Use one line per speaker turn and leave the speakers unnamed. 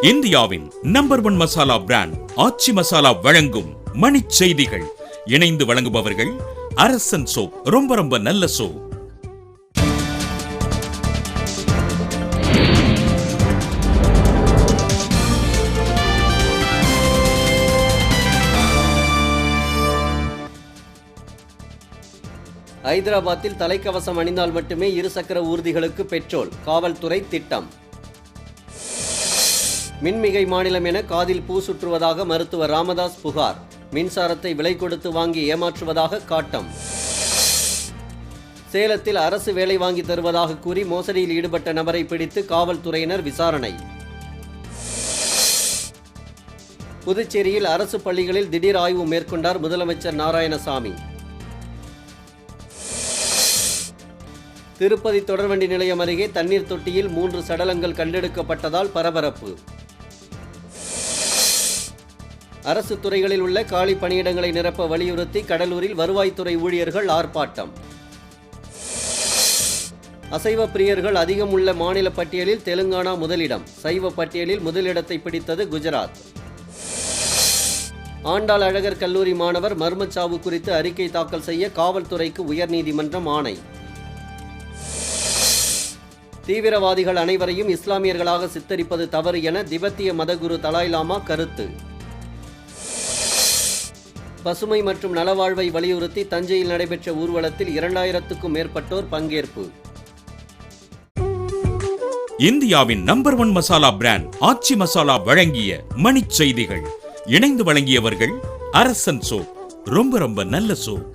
இந்தியாவின் number 1 masala brand ஆச்சி மசாலா வழங்கும் மணிச் செய்திகள். இணைந்து வழங்குபவர்கள் அரசன் சோப். ரொம்ப ரொம்ப நல்ல சோப்.
ஐதராபாத்தில் தலைக்கவசம் அணிந்தால் மட்டுமே இருசக்கர ஊர்திகளுக்கு பெட்ரோல். காவல்துறை திட்டம். மின்மிகை மாநிலம் என காதில் பூ சுற்றுவதாக மருத்துவர் ராமதாஸ் புகார். மின்சாரத்தை விலை கொடுத்து வாங்கி ஏமாற்றுவதாக காட்டம். சேலத்தில் அரசு வேலை வாங்கி தருவதாக கூறி மோசடியில் ஈடுபட்ட நபரை பிடித்து காவல்துறையினர் விசாரணை. புதுச்சேரியில் அரசு பள்ளிகளில் திடீர் ஆய்வு மேற்கொண்டார் முதலமைச்சர் நாராயணசாமி. திருப்பதி தொடர்வண்டி நிலையம் அருகே தண்ணீர் தொட்டியில் 3 சடலங்கள் கண்டெடுக்கப்பட்டதால் பரபரப்பு. அரசு துறைகளில் உள்ள காலி பணியிடங்களை நிரப்ப வலியுறுத்தி கடலூரில் வருவாய்த்துறை ஊழியர்கள் ஆர்ப்பாட்டம். அசைவ பிரியர்கள் அதிகம் உள்ள மாநில பட்டியலில் தெலுங்கானா முதலிடம். சைவ பட்டியலில் முதலிடத்தை பிடித்தது குஜராத். ஆண்டாள் அழகர் கல்லூரி மாணவர் மர்மச்சாவு குறித்து அறிக்கை தாக்கல் செய்ய காவல்துறைக்கு உயர்நீதிமன்றம் ஆணை. தீவிரவாதிகள் அனைவரையும் இஸ்லாமியர்களாக சித்தரிப்பது தவறு என திபெத்திய மதகுரு தலாய் லாமா கருத்து. பசுமை மற்றும் நலவாழ்வை வலியுறுத்தி தஞ்சையில் நடைபெற்ற ஊர்வலத்தில் 2000க்கும் மேற்பட்டோர் பங்கேற்பு.
இந்தியாவின் நம்பர் 1 மசாலா பிராண்ட் ஆச்சி மசாலா வழங்கிய மணிச் செய்திகள். இணைந்து வழங்கியவர்கள் அரசன் சோப். ரொம்ப ரொம்ப நல்ல சோப்.